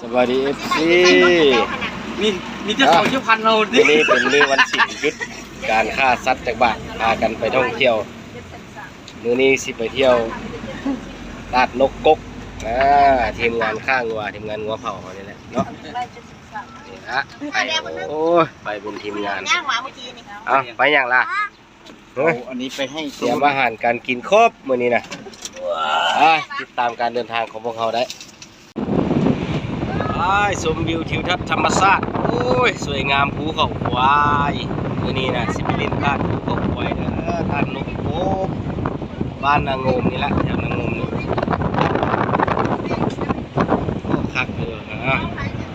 สวัสดีFC มีเจ้าของชื่อพันเราดิ วันนี้เป็นมื้อวันสิ้นหยุดการฆ่าสัตว์จากบ้านพากันไปท่องเที่ยวมื้อนี้สิไปเที่ยวลาดนกกกทีมงานข้างงัวทีมงานงัวเผานี่แหละเนาะนี่ฮะไปโอ้ยไปเป็นทีมงานเอาไปอย่างล่ะ อันนี้ไปให้ เตรียมอาหารการกินครบมื้อนี้นะติดตามการเดินทางของพวกเขาได้ชมวิวทิวทัศน์ธรรมชาติโอ้ยสวยงามภูเขาควายมื้อนี้นะสิไปเล่นลาดภูเขาควายเด้อลาดนกโกกบ้านนางงมนี่แหละแถวนางงมนี่โอ้คักเลย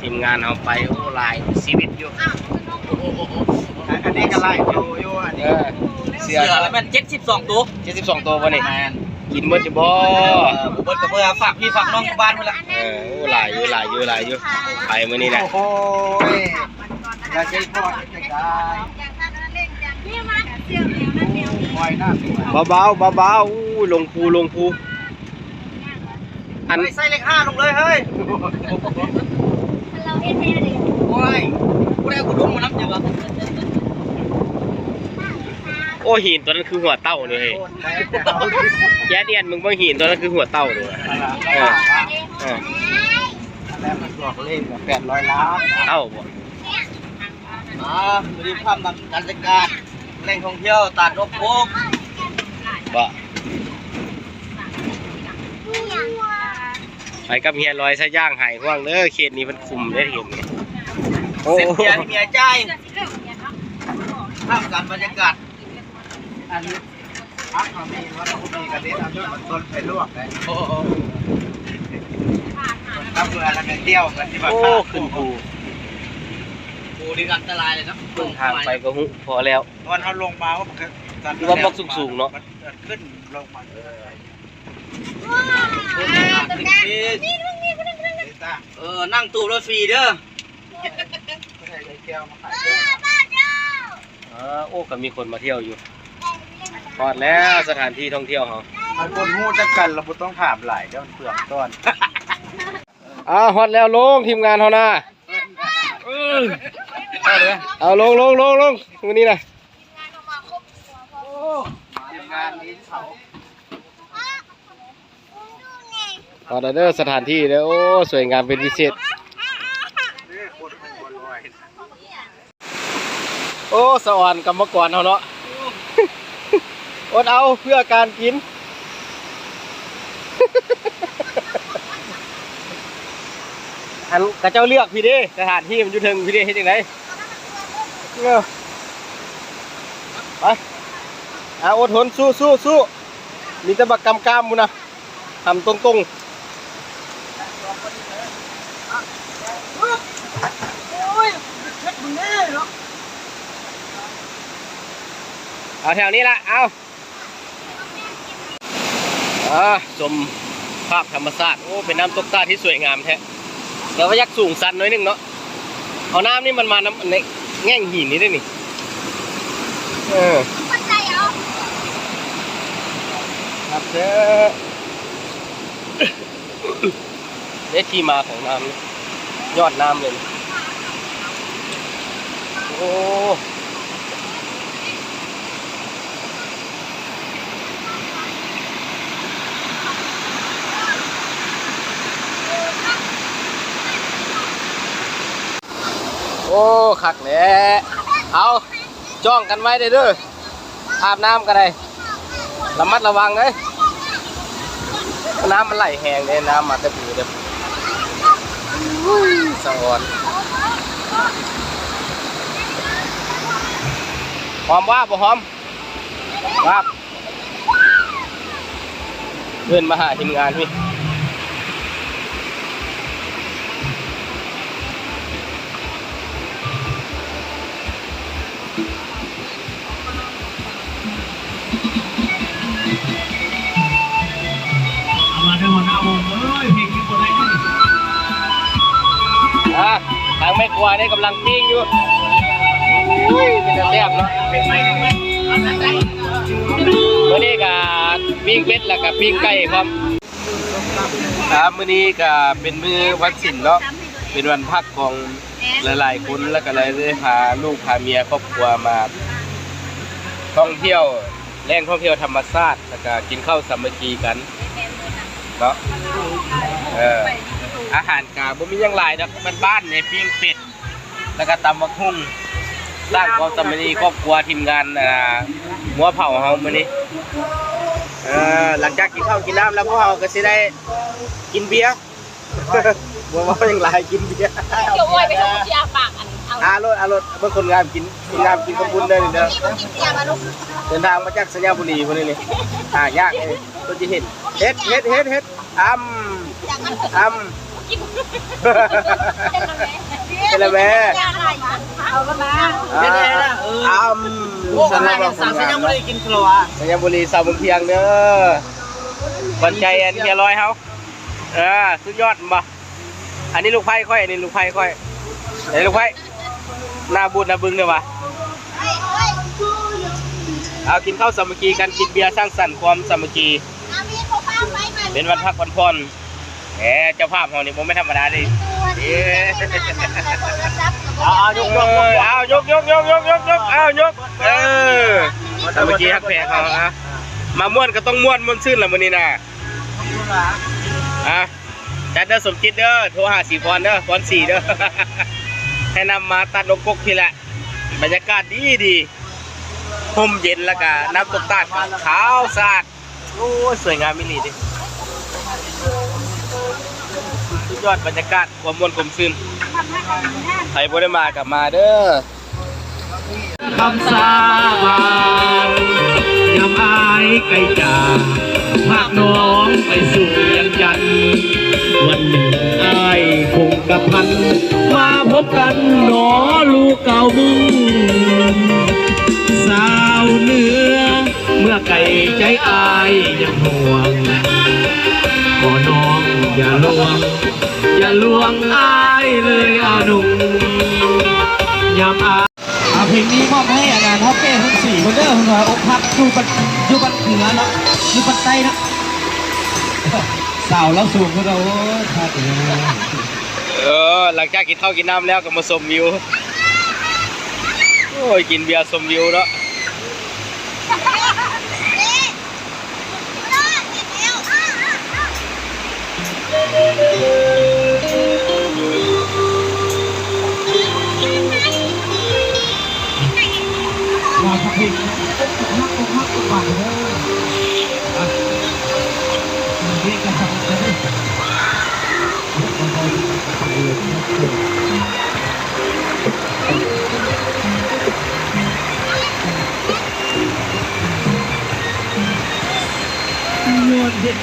ทีมงานเอาไปโอ้หลายชีวิตอยู่ อันนี้ก็ไล่โยอันนี้เสือ แล้วมัน72 ตัว 72ตัวบ่นี่กินหมดจะบ่ เบิดกับเพื่อฝากพี่ฝากน้องบ้านเพิ่นละโอ้หลายอยู่ไปมื้อนี้แหละ โอ้ยอย่าใจพอดใจกายปล่อยหน้าเบาอู้ลงภูอันใส่เลข5ลงเลยเฮ้ยโอ้ยกูได้กูดุ้งมานับอยู่บ่ โอ้หินตัวนั้นคือหัวเต่าเลยแย่เดียนมึงบ่หินตัวนั้นคือหัวเต่าเลยแล้วมันบอกเลข800 ล้าน เต่าบ่ ดูภาพบรรยากาศแหล่งท่องเที่ยวตาดนกโกก บ่ไปกับเฮียลอยซะย่างไห้ห่วงเด้อเขตนี้มันคุมได้เห็นโอ้ เส้นเมียที่เมียใจภาพการบรรยากาศอันนี้พักเขามีว่าเรามีกระเด็นเอาด้วยต้นไปลวกเลยโอ้โหทำเรือแล้วกันเที่ยวกันที่บ้านขึ้นภู ดีกันอันตรายเลยนะ ขึ้นทางไปก็หุพอแล้ว วันเขาลงมาว่าว่าบล็อกสูงๆเนาะ ขึ้นลงมานั่งตู้รถฟรีเด้อโอ้ก็มีคนมาเที่ยวอยู่พอดแล้วสถานที่ท่องเที่ยวเขามันคนงูจะกันเราต้องถามหลายเดี๋ยวเปลือกต้นฮอดแล้วลงทีมงานเขานะเอาลงวันนี้นะทีมงานนี้เขาพอดเด้อสถานที่เด้อโอ้สวยงามเป็นพิเศษโอ้สวรรค์กรรมกรเขาเนาะอดเอาเพื่อการกินอันกระเจ้าเลือกพี่เด้สถานที่มันอยู่ถึงพี่เด้เฮ็ดจังไดไปอดทนสู้มีแต่บักกำมุนะทำตรงเอาแถวนี้ละเอาชมภาพธรรมชาติโอ้เป็นน้ำตกใต้ที่สวยงามแท้เดี๋ยวว่ายักสูงสันน้อยนึงเนาะเอาน้ำนี่มันมาน้ำในแง่งหินนี่ได้นี่ครับเจ้ได้ที่มาของน้ำยอดน้ำเลยโอ้โอ้คักแหละเอาจ้องกันไว้เด้ออาบน้ำกันเลยระมัดระวังเลยน้ำมันไหลแห้งเลยน้ำมาแต่ปีเด้อสะอ่อนหอมว่าบ่หอมครับเพื่อนมาหาทีมงานพี่มาเดินมาหน้าวงเพลงที่คนไหนทางแม่ครัวนี่กำลังปิ้งอยู่เป็นแซ่บเนาะวันนี้กับปิ้งเป็ดแล้วกับปิ้งไก่ครับมื้อนี้ก็เป็นมื้อวันสิ้นเนาะ เป็นวันพักของหลายๆคนแล้วก็เลยได้พาลูกพาเมียครอบครัวมาท่องเที่ยวแหล่งท่องเที่ยวธรรมชาติแล้วก็กินข้าวสามัคคีกันเนาะอาหารกาบ่มีหยังหลายดอกบ้านๆเนี่ยปิ้งเป็ดแล้วก็ตำบักหุ่งสร้างความสามัคคีครอบครัวทีมงานหัวเผาเฮามื้อนี้หลังจากกินข้าวกินน้ำแล้วพวกเราก็สิได้กินเบียร์บ่ว่าหยังหลายกินเบียร์ เกี่ยวอ้อยไปส่งที่อาปากอันเอา อารถเบิ่งคนงามกินคนงามกินขบุญเด้อนี่เด้อ กินเบียร์มาลูก เดินทางมาจากสัญญาบุรีพุ่นนี่ยากเลยตัวจะเห็นเฮ็ดกิน เป็นละแม่ เอากันมา สัญญาบุรีกินครัว สัญญาบุรีสาวเมืองเพียงเด้อวันใจอันเฮียร้อยเฮาสุดยอดบ่อันนี้ลูกไผ่ค่อยอันนี้ลูกไผ่ค่อยไหนลูกไผ่หน้าบุญหน้าบึงเด้อวะเอากินข้าวสามัคคีกันกินเบียร์สร้างสรรค์ความสามัคคีเป็นวันพักวันผ่อนเจ้าภาพเรานี่ผมไม่ธรรมดาดิยกสามัคคีฮักแพงเขามาม่วนก็ต้องม่วนซื่นละมื้อนี้นะจัดเด้อสมจิตเด้อโทรหาสีพรเด้อพร4เด้อให้นำมาตัดนกกกทีละบรรยากาศดีห่มเย็นแล้วก็น้ำตกตาดขาวสะอาดโอ้ยสวยงามมิลีดิสุดยอดบรรยากาศความม่วนความซื่นใครบ่ได้มากับมาเด้อคำสาบานยำอายไก่จ่าพากน้องไปสู่ยังจันวันหนึ่งอายคงกระพันมาพบกันหนอลูกเก่ามึงสาวเนื้อเมื่อไก่ใจอายยังห่วงขอน้องอย่าลวงอายเลยอาหนุ่มยามเพลงนี้มอบให้อาจารย์ท็อปเป้ทั้ง4คนเด้อคุณอกพักอยู่บันเหนือเนาะอยู่บันใต้เนาะสาวแล้วสูงก็เราท่าตีหลังจากกินข้าวกินน้ำแล้วก็มาชมวิวโอ้ยกินเบียร์ชมวิวเนาะมาพักเพลงพักบาทเลยเรียกกันสักนิดนวดเด็ด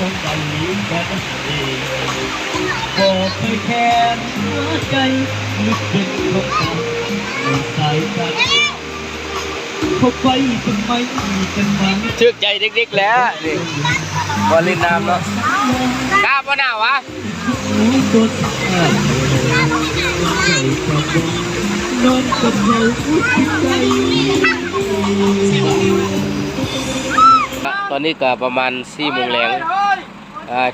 ต้องไปลิ้นกันเองบอกเคยแค้นหัวใจลึกเป็นของกันสายกันเขาไปทำไมกันมา ชื่นใจเด็กๆแล้วนี่บอลเล่นน้ำเนาะกล้าปะหนาวะตอนนี้ก็ประมาณ4 โมงแรง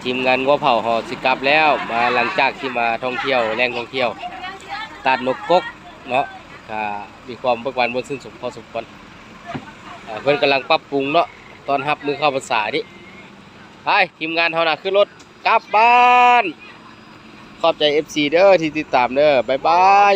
ทีมงานงัวเผาหอสิกลับแล้วมาหลังจากที่มาท่องเที่ยวแหล่งท่องเที่ยวตัดนกกกเนาะมีความเบิกบานบนซึ่งสมพอสมควรเพื่อนกำลังปรับปรุงเนาะตอนรับมือเข้าภาษาดิไปทีมงานเท่านั้นขึ้นรถกลับบ้านขอบใจ FC เด้อที่ติดตามเด้อบ๊ายบาย